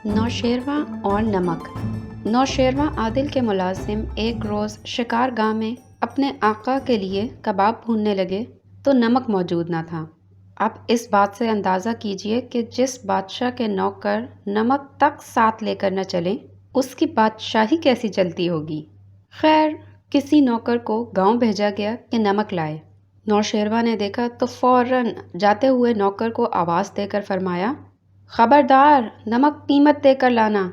نوشیروان اور نمک۔ نوشیروان عادل کے ملازم ایک روز شکار گاہ میں اپنے آقا کے لیے کباب بھوننے لگے تو نمک موجود نہ تھا۔ اب اس بات سے اندازہ کیجئے کہ جس بادشاہ کے نوکر نمک تک ساتھ لے کر نہ چلیں اس کی بادشاہی کیسی چلتی ہوگی۔ خیر، کسی نوکر کو گاؤں بھیجا گیا کہ نمک لائے۔ نوشیروان نے دیکھا تو فوراً جاتے ہوئے نوکر کو آواز دے کر فرمایا، خبردار، نمک قیمت دے کر لانا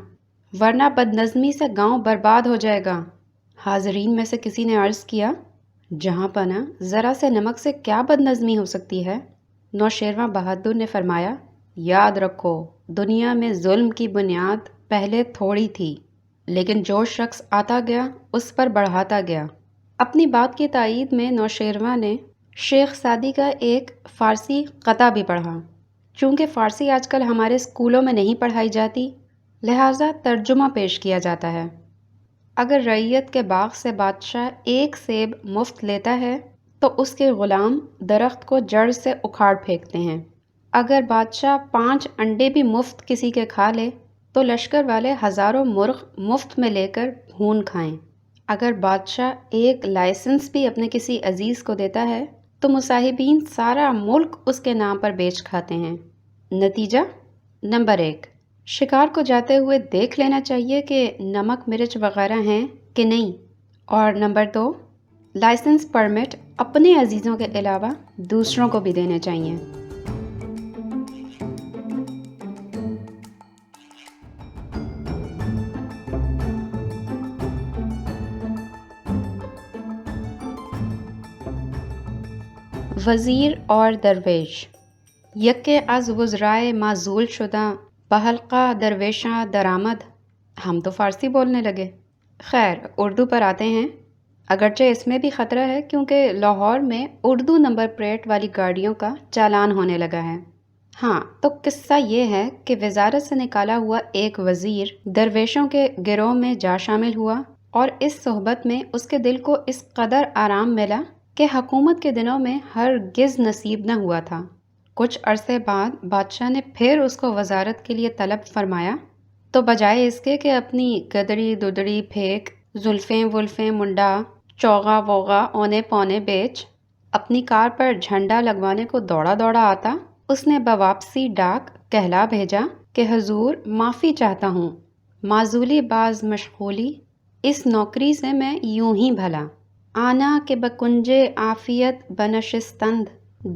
ورنہ بدنظمی سے گاؤں برباد ہو جائے گا۔ حاضرین میں سے کسی نے عرض کیا، جہاں پناہ ذرا سے نمک سے کیا بدنظمی ہو سکتی ہے؟ نوشیروان بہادر نے فرمایا، یاد رکھو، دنیا میں ظلم کی بنیاد پہلے تھوڑی تھی، لیکن جو شخص آتا گیا اس پر بڑھاتا گیا۔ اپنی بات کی تائید میں نوشیروان نے شیخ سعدی کا ایک فارسی قطع بھی پڑھا۔ چونکہ فارسی آج کل ہمارے اسکولوں میں نہیں پڑھائی جاتی، لہٰذا ترجمہ پیش کیا جاتا ہے۔ اگر رعیت کے باغ سے بادشاہ ایک سیب مفت لیتا ہے تو اس کے غلام درخت کو جڑ سے اکھاڑ پھینکتے ہیں۔ اگر بادشاہ 5 انڈے بھی مفت کسی کے کھا لے تو لشکر والے ہزاروں مرغ مفت میں لے کر بھون کھائیں۔ اگر بادشاہ ایک لائسنس بھی اپنے کسی عزیز کو دیتا ہے تو مصاحبین سارا ملک اس کے نام پر بیچ کھاتے ہیں۔ نتیجہ، نمبر 1، شکار کو جاتے ہوئے دیکھ لینا چاہیے کہ نمک مرچ وغیرہ ہیں کہ نہیں، اور نمبر 2، لائسنس پرمٹ اپنے عزیزوں کے علاوہ دوسروں کو بھی دینے چاہیے۔ وزیر اور درویش۔ یکے از وزرائے معزول شدہ بحلقہ درویشاں درآمد۔ ہم تو فارسی بولنے لگے۔ خیر، اردو پر آتے ہیں، اگرچہ اس میں بھی خطرہ ہے کیونکہ لاہور میں اردو نمبر پلیٹ والی گاڑیوں کا چالان ہونے لگا ہے۔ ہاں، تو قصہ یہ ہے کہ وزارت سے نکالا ہوا ایک وزیر درویشوں کے گروہ میں جا شامل ہوا اور اس صحبت میں اس کے دل کو اس قدر آرام ملا کہ حکومت کے دنوں میں ہرگز نصیب نہ ہوا تھا۔ کچھ عرصے بعد بادشاہ نے پھر اس کو وزارت کے لیے طلب فرمایا تو بجائے اس کے کہ اپنی گدڑی ددڑی پھینک، زلفیں ولفیں منڈا، چوغا ووغا اونے پونے بیچ، اپنی کار پر جھنڈا لگوانے کو دوڑا دوڑا آتا، اس نے بواپسی ڈاک کہلا بھیجا کہ حضور معافی چاہتا ہوں، معزولی باز مشغولی، اس نوکری سے میں یوں ہی بھلا آنا کہ بکنجے عافیت بنشستند،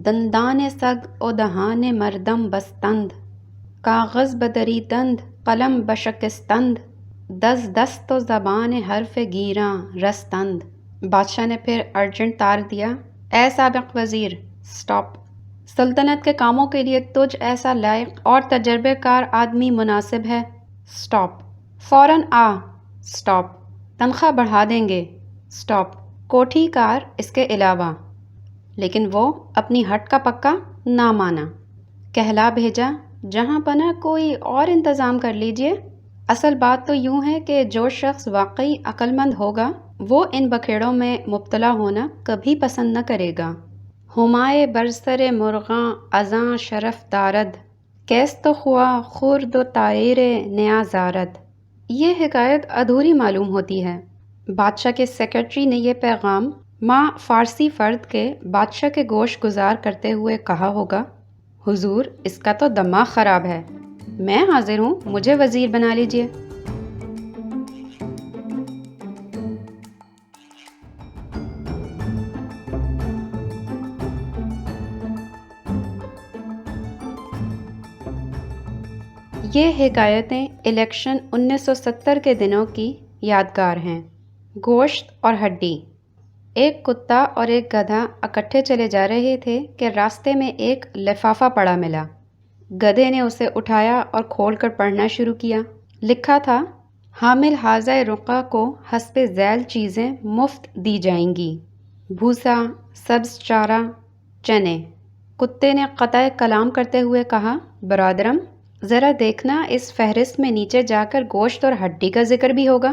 دندان سگ و دہان مردم بستند، کاغذ بدری دند قلم بشکستند، دست و زبان حرف گیراں رستند۔ بادشاہ نے پھر ارجنٹ تار دیا، اے سابق وزیر، سٹاپ، سلطنت کے کاموں کے لیے تجھ ایسا لائق اور تجربے کار آدمی مناسب ہے، سٹاپ، فوراً آ، سٹاپ، تنخواہ بڑھا دیں گے، سٹاپ، کوٹھی کار اس کے علاوہ۔ لیکن وہ اپنی ہٹ کا پکا نہ مانا، کہلا بھیجا، جہاں پناہ کوئی اور انتظام کر لیجئے۔ اصل بات تو یوں ہے کہ جو شخص واقعی عقل مند ہوگا وہ ان بکھیڑوں میں مبتلا ہونا کبھی پسند نہ کرے گا۔ ہمائے برسر مرغاں ازاں شرف دارد، کیست و خواہ خورد و طائر نیازارد۔ یہ حکایت ادھوری معلوم ہوتی ہے۔ بادشاہ کے سیکرٹری نے یہ پیغام ماں فارسی فرد کے بادشاہ کے گوش گزار کرتے ہوئے کہا ہوگا، حضور اس کا تو دماغ خراب ہے، میں حاضر ہوں، مجھے وزیر بنا لیجئے۔ یہ حکایتیں الیکشن 1970 کے دنوں کی یادگار ہیں۔ گوشت اور ہڈی۔ ایک کتا اور ایک گدھا اکٹھے چلے جا رہے تھے کہ راستے میں ایک لفافہ پڑا ملا۔ گدھے نے اسے اٹھایا اور کھول کر پڑھنا شروع کیا۔ لکھا تھا، حامل حاضہ رقعہ کو حسب ذیل چیزیں مفت دی جائیں گی: بھوسا، سبز چارہ، چنے۔ کتے نے قطع کلام کرتے ہوئے کہا، برادرم، ذرا دیکھنا اس فہرست میں نیچے جا کر گوشت اور ہڈی کا ذکر بھی ہوگا۔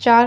4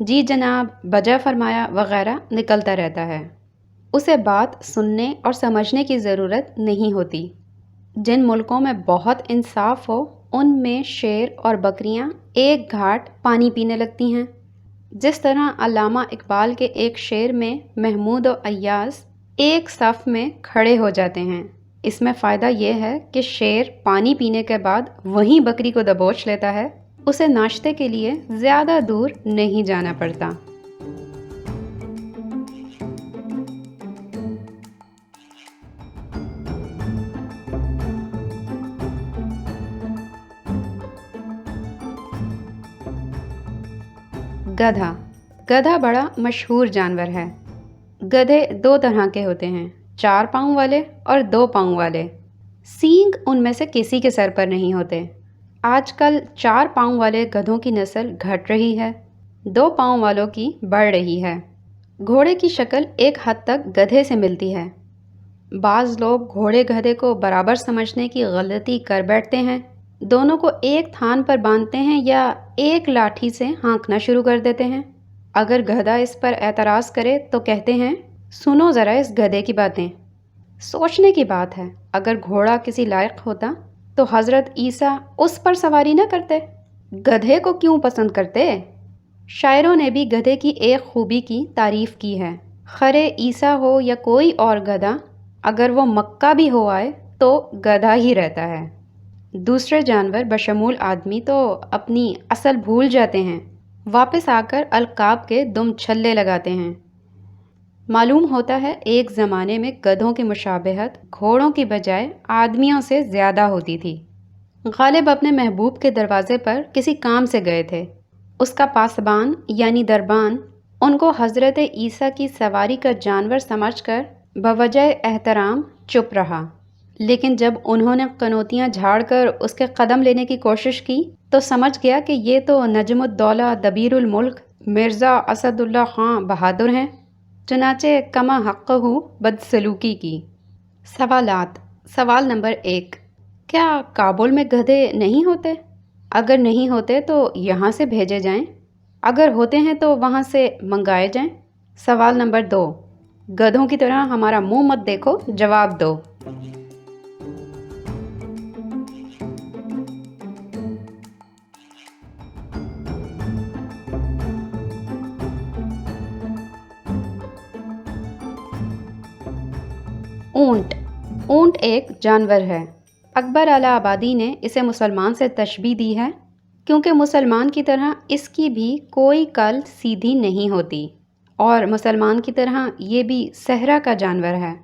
جی جناب، بجا فرمایا وغیرہ نکلتا رہتا ہے۔ اسے بات سننے اور سمجھنے کی ضرورت نہیں ہوتی۔ جن ملکوں میں بہت انصاف ہو ان میں شیر اور بکریاں ایک گھاٹ پانی پینے لگتی ہیں۔ جس طرح علامہ اقبال کے ایک شعر میں محمود و ایاز ایک صف میں کھڑے ہو جاتے ہیں۔ اس میں فائدہ یہ ہے کہ شیر پانی پینے کے بعد وہیں بکری کو دبوچ لیتا ہے، اسے ناشتے کے لیے زیادہ دور نہیں جانا پڑتا۔ گدھا۔ گدھا بڑا مشہور جانور ہے۔ گدھے دو طرح کے ہوتے ہیں، 4 پاؤں والے اور 2 پاؤں والے۔ سینگ ان میں سے کسی کے سر پر نہیں ہوتے۔ آج کل 4 پاؤں والے گدھوں کی نسل گھٹ رہی ہے، 2 پاؤں والوں کی بڑھ رہی ہے۔ گھوڑے کی شکل ایک حد تک گدھے سے ملتی ہے۔ بعض لوگ گھوڑے گدھے کو برابر سمجھنے کی غلطی کر بیٹھتے ہیں، دونوں کو ایک تھان پر باندھتے ہیں یا ایک لاٹھی سے ہانکنا شروع کر دیتے ہیں۔ اگر گدھا اس پر اعتراض کرے تو کہتے ہیں، سنو ذرا اس گدھے کی باتیں۔ سوچنے کی بات ہے، اگر گھوڑا کسی لائق ہوتا تو حضرت عیسیٰ اس پر سواری نہ کرتے، گدھے کو کیوں پسند کرتے؟ شاعروں نے بھی گدھے کی ایک خوبی کی تعریف کی ہے، خرے عیسیٰ ہو یا کوئی اور گدھا، اگر وہ مکہ بھی ہو آئے تو گدھا ہی رہتا ہے۔ دوسرے جانور بشمول آدمی تو اپنی اصل بھول جاتے ہیں، واپس آ کر القاب کے دم چھلے لگاتے ہیں۔ معلوم ہوتا ہے ایک زمانے میں گدھوں کی مشابہت گھوڑوں کی بجائے آدمیوں سے زیادہ ہوتی تھی۔ غالب اپنے محبوب کے دروازے پر کسی کام سے گئے تھے۔ اس کا پاسبان یعنی دربان ان کو حضرت عیسیٰ کی سواری کا جانور سمجھ کر بوجہ احترام چپ رہا، لیکن جب انہوں نے قنوتیاں جھاڑ کر اس کے قدم لینے کی کوشش کی تو سمجھ گیا کہ یہ تو نجم الدولہ دبیر الملک مرزا اسد اللہ خان بہادر ہیں، چنانچہ کما حقہ بدسلوکی کی۔ سوالات۔ سوال نمبر 1، کیا کابل میں گدھے نہیں ہوتے؟ اگر نہیں ہوتے تو یہاں سے بھیجے جائیں، اگر ہوتے ہیں تو وہاں سے منگائے جائیں۔ سوال نمبر 2، گدھوں کی طرح ہمارا منہ مت دیکھو، جواب دو۔ اونٹ۔ اونٹ ایک جانور ہے۔ اکبر الہ آبادی نے اسے مسلمان سے تشبیہ دی ہے، کیونکہ مسلمان کی طرح اس کی بھی کوئی کل سیدھی نہیں ہوتی، اور مسلمان کی طرح یہ بھی صحرا کا جانور ہے۔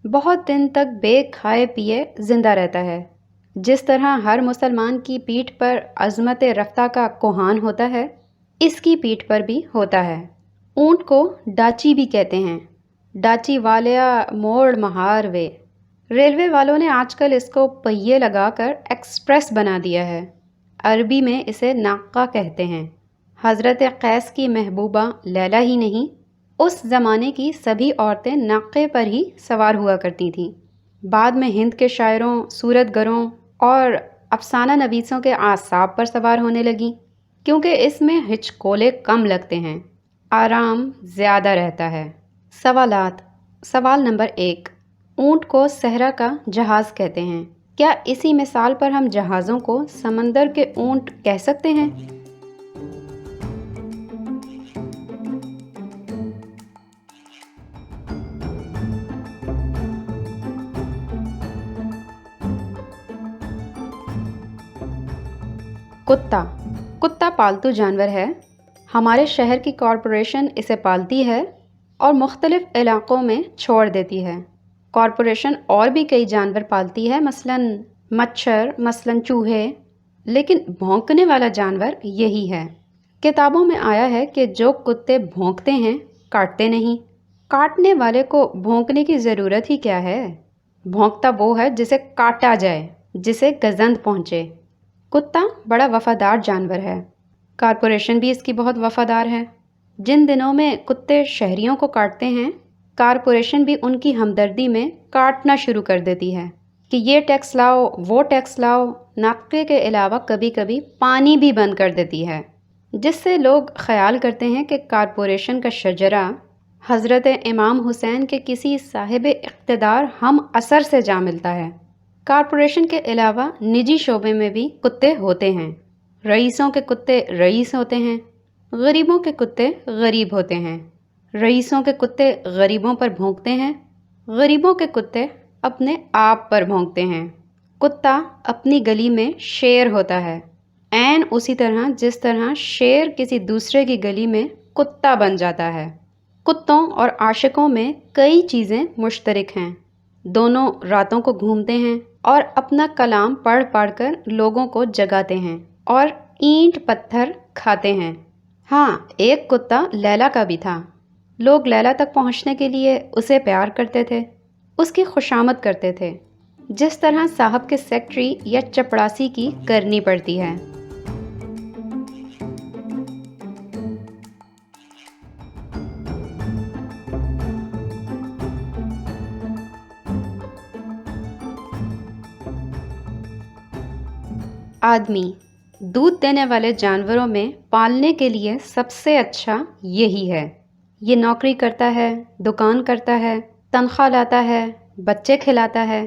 بہت دن تک بے کھائے پیے زندہ رہتا ہے۔ جس طرح ہر مسلمان کی پیٹھ پر عظمت رفتہ کا کوہان ہوتا ہے، اس کی پیٹھ پر بھی ہوتا ہے۔ اونٹ کو ڈاچی بھی کہتے ہیں، ڈاچی والیا موڑ مہار وے۔ ریلوے والوں نے آج کل اس کو پہیے لگا کر ایکسپریس بنا دیا ہے۔ عربی میں اسے ناقہ کہتے ہیں۔ حضرت قیس کی محبوبہ لیلا ہی نہیں، اس زمانے کی سبھی عورتیں ناقے پر ہی سوار ہوا کرتی تھیں۔ بعد میں ہند کے شاعروں، صورت گروں اور افسانہ نویسوں کے اعصاب پر سوار ہونے لگیں، کیونکہ اس میں ہچکولے کم لگتے ہیں، آرام زیادہ رہتا ہے۔ سوالات۔ سوال نمبر 1، اونٹ کو صحرا کا جہاز کہتے ہیں، کیا اسی مثال پر ہم جہازوں کو سمندر کے اونٹ کہہ سکتے ہیں؟ کتا۔ کتا پالتو جانور ہے۔ ہمارے شہر کی کارپوریشن اسے پالتی ہے اور مختلف علاقوں میں چھوڑ دیتی ہے۔ کارپوریشن اور بھی کئی جانور پالتی ہے، مثلاً مچھر، مثلاً چوہے، لیکن بھونکنے والا جانور یہی ہے۔ کتابوں میں آیا ہے کہ جو کتے بھونکتے ہیں کاٹتے نہیں۔ کاٹنے والے کو بھونکنے کی ضرورت ہی کیا ہے؟ بھونکتا وہ ہے جسے کاٹا جائے، جسے گزند پہنچے۔ کتا بڑا وفادار جانور ہے۔ کارپوریشن بھی اس کی بہت وفادار ہے۔ جن دنوں میں کتے شہریوں کو کاٹتے ہیں، کارپوریشن بھی ان کی ہمدردی میں کاٹنا شروع کر دیتی ہے کہ یہ ٹیکس لاؤ، وہ ٹیکس لاؤ۔ ناقے کے علاوہ کبھی کبھی پانی بھی بند کر دیتی ہے۔ جس سے لوگ خیال کرتے ہیں کہ کارپوریشن کا شجرہ حضرت امام حسین کے کسی صاحب اقتدار ہم اثر سے جا ملتا ہے۔ کارپوریشن کے علاوہ نجی شعبے میں بھی کتے ہوتے ہیں۔ رئیسوں کے کتے رئیس ہوتے ہیں، غریبوں کے کتے غریب ہوتے ہیں۔ رئیسوں کے کتے غریبوں پر بھونکتے ہیں، غریبوں کے کتے اپنے آپ پر بھونکتے ہیں۔ کتا اپنی گلی میں شیر ہوتا ہے، عین اسی طرح جس طرح شیر کسی دوسرے کی گلی میں کتا بن جاتا ہے۔ کتوں اور عاشقوں میں کئی چیزیں مشترک ہیں۔ دونوں راتوں کو گھومتے ہیں اور اپنا کلام پڑھ پڑھ کر لوگوں کو جگاتے ہیں اور اینٹ پتھر کھاتے ہیں۔ ہاں، ایک کتا لیلا کا بھی تھا۔ لوگ لیلا تک پہنچنے کے لیے اسے پیار کرتے تھے، اس کی خوشامد کرتے تھے، جس طرح صاحب کے سیکٹری یا چپڑاسی کی کرنی پڑتی ہے۔ آدمی دودھ دینے والے جانوروں میں پالنے کے لیے سب سے اچھا یہی ہے۔ یہ نوکری کرتا ہے، دکان کرتا ہے، تنخواہ لاتا ہے، بچے کھلاتا ہے،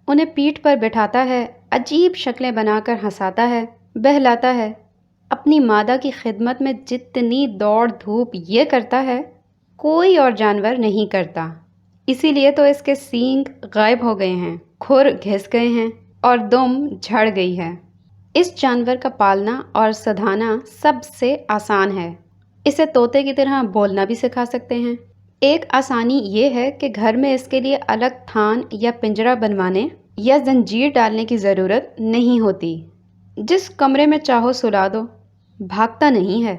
انہیں پیٹھ پر بٹھاتا ہے، عجیب شکلیں بنا کر ہنساتا ہے، بہلاتا ہے۔ اپنی مادہ کی خدمت میں جتنی دوڑ دھوپ یہ کرتا ہے، کوئی اور جانور نہیں کرتا۔ اسی لیے تو اس کے سینگ غائب ہو گئے ہیں، کھر گھس گئے ہیں اور دم جھڑ گئی ہے۔ اس جانور کا پالنا اور سدھانا سب سے آسان ہے۔ اسے طوطے کی طرح بولنا بھی سکھا سکتے ہیں۔ ایک آسانی یہ ہے کہ گھر میں اس کے لیے الگ تھان یا پنجرہ بنوانے یا زنجیر ڈالنے کی ضرورت نہیں ہوتی۔ جس کمرے میں چاہو سلا دو، بھاگتا نہیں ہے۔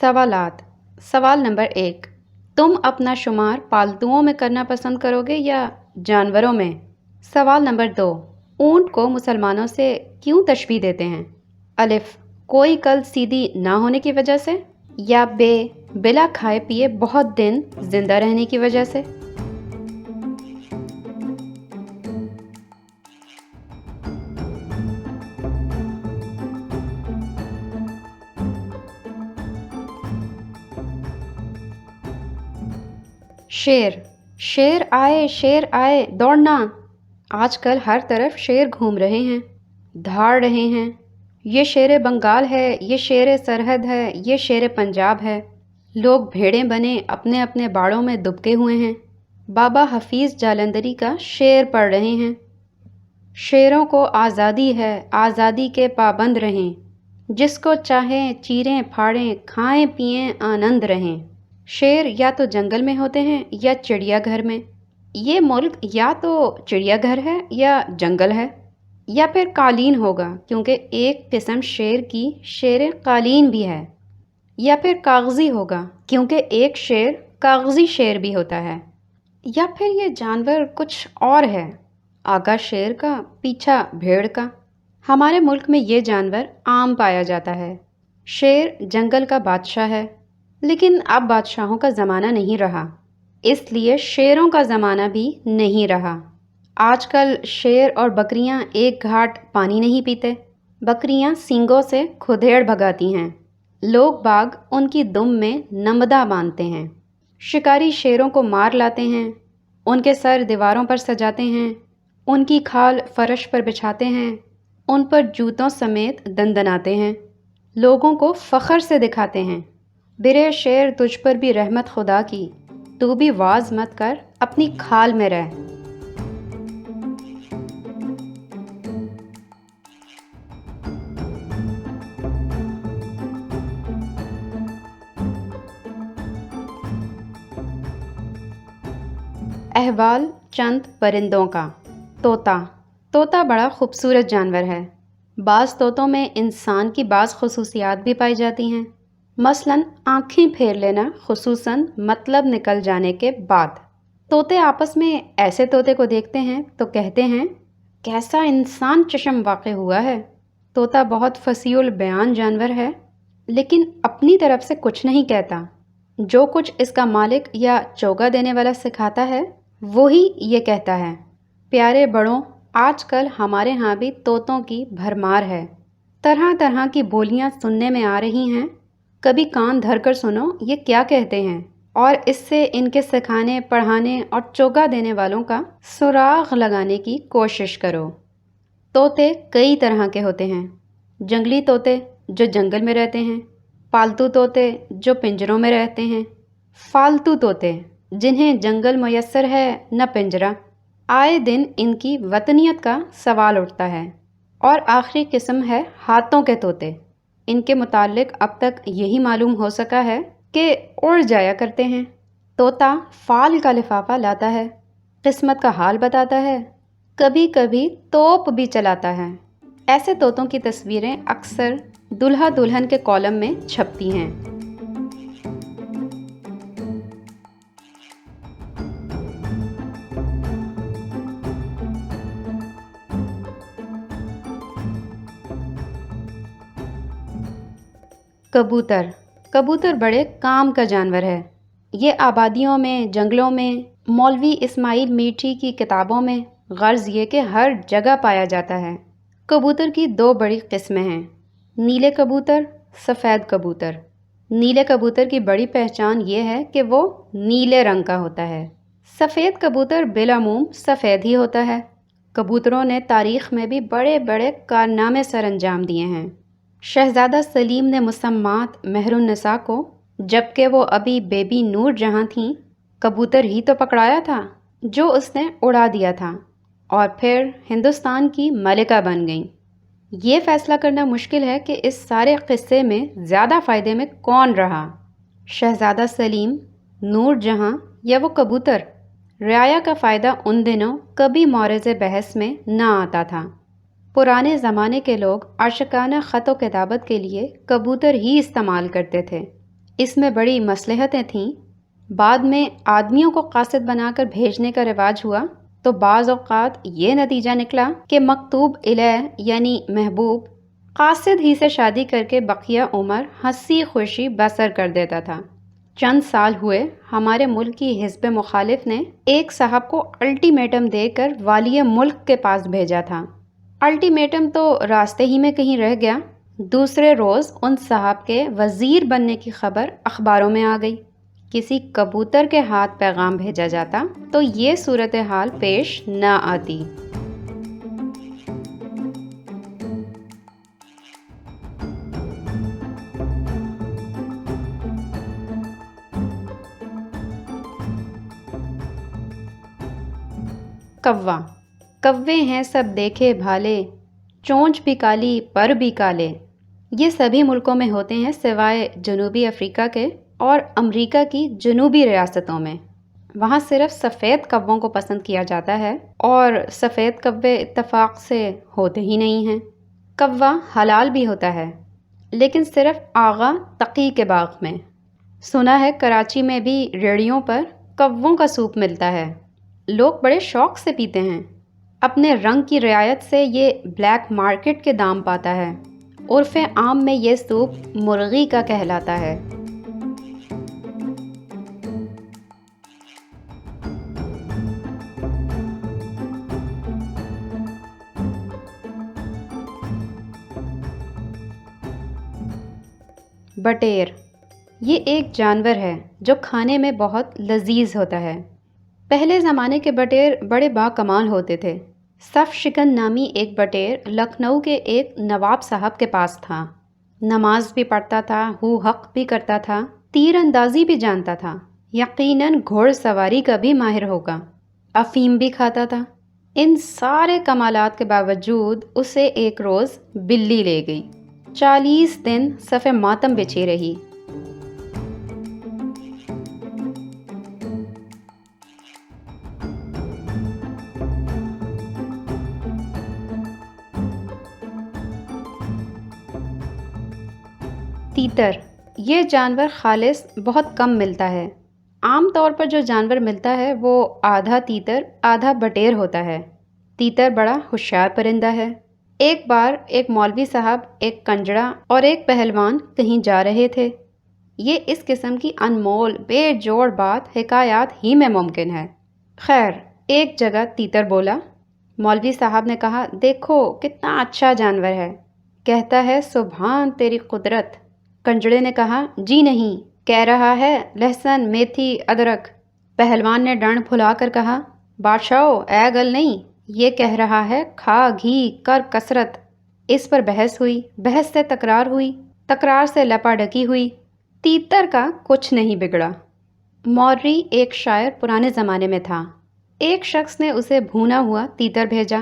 سوالات۔ سوال نمبر 1، تم اپنا شمار پالتوؤں میں کرنا پسند کرو گے یا جانوروں میں؟ سوال نمبر 2، اونٹ کو مسلمانوں سے کیوں تشبیہ دیتے ہیں؟ الف، کوئی کل سیدھی نہ ہونے کی وجہ سے، یا ب، بلا کھائے پیے بہت دن زندہ رہنے کی وجہ سے؟ شیر آئے، شیر آئے، دوڑنا۔ آج کل ہر طرف شیر گھوم رہے ہیں، دھاڑ رہے ہیں۔ یہ شیر بنگال ہے، یہ شیر سرحد ہے، یہ شیر پنجاب ہے۔ لوگ بھیڑیں بنے اپنے اپنے باڑوں میں دبکے ہوئے ہیں، بابا حفیظ جالندھری کا شعر پڑھ رہے ہیں۔ شیروں کو آزادی ہے، آزادی کے پابند رہیں، جس کو چاہیں چیریں پھاڑیں، کھائیں پئیں آنند رہیں۔ شیر یا تو جنگل میں ہوتے ہیں یا چڑیا گھر میں۔ یہ ملک یا تو چڑیا گھر ہے یا جنگل ہے، یا پھر قالین ہوگا، کیونکہ ایک قسم شیر کی شیر قالین بھی ہے، یا پھر کاغذی ہوگا، کیونکہ ایک شیر کاغذی شیر بھی ہوتا ہے، یا پھر یہ جانور کچھ اور ہے، آگا شیر کا پیچھا بھیڑ کا۔ ہمارے ملک میں یہ جانور عام پایا جاتا ہے۔ شیر جنگل کا بادشاہ ہے، لیکن اب بادشاہوں کا زمانہ نہیں رہا، اس لیے شیروں کا زمانہ بھی نہیں رہا۔ آج کل شیر اور بکریاں ایک گھاٹ پانی نہیں پیتے، بکریاں سینگوں سے کھدیڑ بھگاتی ہیں، لوگ باغ ان کی دم میں نمدہ باندھتے ہیں۔ شکاری شیروں کو مار لاتے ہیں، ان کے سر دیواروں پر سجاتے ہیں، ان کی کھال فرش پر بچھاتے ہیں، ان پر جوتوں سمیت دندناتے ہیں، لوگوں کو فخر سے دکھاتے ہیں، برے شیر تجھ پر بھی رحمت خدا کی، تو بھی واز مت کر اپنی کھال میں رہ۔ احوال چند پرندوں کا۔ طوطا بڑا خوبصورت جانور ہے۔ بعض طوطوں میں انسان کی بعض خصوصیات بھی پائی جاتی ہیں، مثلاً آنکھیں پھیر لینا، خصوصاً مطلب نکل جانے کے بعد۔ طوطے آپس میں ایسے طوطے کو دیکھتے ہیں تو کہتے ہیں، کیسا انسان چشم واقع ہوا ہے۔ طوطا بہت فصیح البیان جانور ہے، لیکن اپنی طرف سے کچھ نہیں کہتا۔ جو کچھ اس کا مالک یا چوگا دینے والا سکھاتا ہے، وہی یہ کہتا ہے۔ پیارے بڑوں، آج کل ہمارے ہاں بھی طوطوں کی بھرمار ہے، طرح طرح کی بولیاں سننے میں آ رہی ہیں۔ کبھی کان دھر کر سنو یہ کیا کہتے ہیں، اور اس سے ان کے سکھانے، پڑھانے اور چوگا دینے والوں کا سراغ لگانے کی کوشش کرو۔ طوطے کئی طرح کے ہوتے ہیں، جنگلی طوطے جو جنگل میں رہتے ہیں، پالتو طوطے جو پنجروں میں رہتے ہیں، فالتو طوطے جنہیں جنگل میسر ہے نہ پنجرہ۔ آئے دن ان کی وطنیت کا سوال اٹھتا ہے۔ اور آخری قسم ہے ہاتھوں کے طوطے۔ ان کے متعلق اب تک یہی معلوم ہو سکا ہے کہ اڑ جایا کرتے ہیں۔ طوطا فال کا لفافہ لاتا ہے، قسمت کا حال بتاتا ہے، کبھی کبھی توپ بھی چلاتا ہے۔ ایسے طوطوں کی تصویریں اکثر دلہا دلہن کے کالم میں چھپتی ہیں۔ کبوتر۔ کبوتر بڑے کام کا جانور ہے۔ یہ آبادیوں میں، جنگلوں میں، مولوی اسماعیل میٹھی کی کتابوں میں، غرض یہ کہ ہر جگہ پایا جاتا ہے۔ کبوتر کی دو بڑی قسمیں ہیں، نیلے کبوتر، سفید کبوتر۔ نیلے کبوتر کی بڑی پہچان یہ ہے کہ وہ نیلے رنگ کا ہوتا ہے۔ سفید کبوتر بالعموم سفید ہی ہوتا ہے۔ کبوتروں نے تاریخ میں بھی بڑے بڑے کارنامے سر انجام دیے ہیں۔ شہزادہ سلیم نے مسمات مہر النساء کو، جبکہ وہ ابھی بیبی نور جہاں تھیں، کبوتر ہی تو پکڑایا تھا جو اس نے اڑا دیا تھا، اور پھر ہندوستان کی ملکہ بن گئیں۔ یہ فیصلہ کرنا مشکل ہے کہ اس سارے قصے میں زیادہ فائدے میں کون رہا، شہزادہ سلیم، نور جہاں یا وہ کبوتر۔ رعایا کا فائدہ ان دنوں کبھی مورز بحث میں نہ آتا تھا۔ پرانے زمانے کے لوگ عاشقانہ خط و کتابت کے لیے کبوتر ہی استعمال کرتے تھے۔ اس میں بڑی مصلحتیں تھیں۔ بعد میں آدمیوں کو قاصد بنا کر بھیجنے کا رواج ہوا تو بعض اوقات یہ نتیجہ نکلا کہ مکتوب الیہ یعنی محبوب قاصد ہی سے شادی کر کے بقیہ عمر ہنسی خوشی بسر کر دیتا تھا۔ چند سال ہوئے، ہمارے ملک کی حزب مخالف نے ایک صاحب کو الٹیمیٹم دے کر والی ملک کے پاس بھیجا تھا۔ الٹیمیٹم تو راستے ہی میں کہیں رہ گیا۔ دوسرے روز ان صاحب کے وزیر بننے کی خبر اخباروں میں آ گئی۔ کسی کبوتر کے ہاتھ پیغام بھیجا جاتا تو یہ صورتحال پیش نہ آتی۔ کوا۔ کوے ہیں سب دیکھے بھالے، چونچ بھی کالی پر بھی کالے۔ یہ سبھی ملکوں میں ہوتے ہیں سوائے جنوبی افریقہ کے اور امریکہ کی جنوبی ریاستوں میں۔ وہاں صرف سفید کووں کو پسند کیا جاتا ہے، اور سفید کوے اتفاق سے ہوتے ہی نہیں ہیں۔ کوا حلال بھی ہوتا ہے، لیکن صرف آغا تقی کے باغ میں۔ سنا ہے کراچی میں بھی ریڑھیوں پر کووں کا سوپ ملتا ہے۔ لوگ بڑے شوق سے پیتے ہیں۔ اپنے رنگ کی رعایت سے یہ بلیک مارکیٹ کے دام پاتا ہے۔ عرف عام میں یہ سوپ مرغی کا کہلاتا ہے۔ بٹیر۔ یہ ایک جانور ہے جو کھانے میں بہت لذیذ ہوتا ہے۔ پہلے زمانے کے بٹیر بڑے باکمال ہوتے تھے۔ صف شکن نامی ایک بٹیر لکھنؤ کے ایک نواب صاحب کے پاس تھا۔ نماز بھی پڑھتا تھا، ہو حق بھی کرتا تھا، تیر اندازی بھی جانتا تھا، یقیناً گھوڑ سواری کا بھی ماہر ہوگا، افیم بھی کھاتا تھا۔ ان سارے کمالات کے باوجود اسے ایک روز بلی لے گئی۔ 40 دن صف ماتم بچھی رہی۔ تیتر۔ یہ جانور خالص بہت کم ملتا ہے۔ عام طور پر جو جانور ملتا ہے وہ آدھا تیتر آدھا بٹیر ہوتا ہے۔ تیتر بڑا ہوشیار پرندہ ہے۔ ایک بار ایک مولوی صاحب، ایک کنجڑا اور ایک پہلوان کہیں جا رہے تھے۔ یہ اس قسم کی انمول بے جوڑ بات حکایات ہی میں ممکن ہے۔ خیر، ایک جگہ تیتر بولا۔ مولوی صاحب نے کہا، دیکھو کتنا اچھا جانور ہے۔ کہتا ہے، سبحان تیری قدرت، کنجڑے نے کہا جی نہیں، کہہ رہا ہے لہسن، میتھی، ادرک۔ پہلوان نے ڈنڈ پھلا کر کہا بادشاہو اے گل نہیں، یہ کہہ رہا ہے کھا گھی کر کثرت۔ اس پر بحث ہوئی، بحث سے تکرار ہوئی، تکرار سے لپا ڈکی ہوئی، تیتر کا کچھ نہیں بگڑا۔ موری ایک شاعر پرانے زمانے میں تھا۔ ایک شخص نے اسے بھونا ہوا تیتر بھیجا۔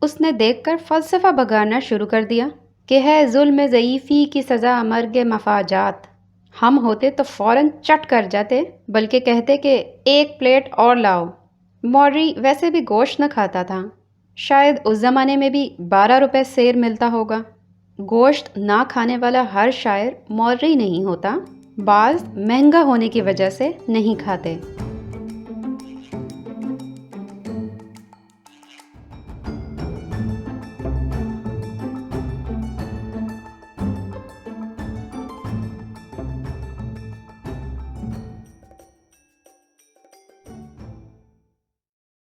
اس نے دیکھ کر فلسفہ بگاڑنا شروع کر دیا کہ ہے ظلم ضعیفی کی سزا مرگ مفاجات۔ ہم ہوتے تو فوراً چٹ کر جاتے، بلکہ کہتے کہ ایک پلیٹ اور لاؤ۔ موری ویسے بھی گوشت نہ کھاتا تھا، شاید اس زمانے میں بھی 12 روپے سیر ملتا ہوگا۔ گوشت نہ کھانے والا ہر شاعر موری نہیں ہوتا، بعض مہنگا ہونے کی وجہ سے نہیں کھاتے۔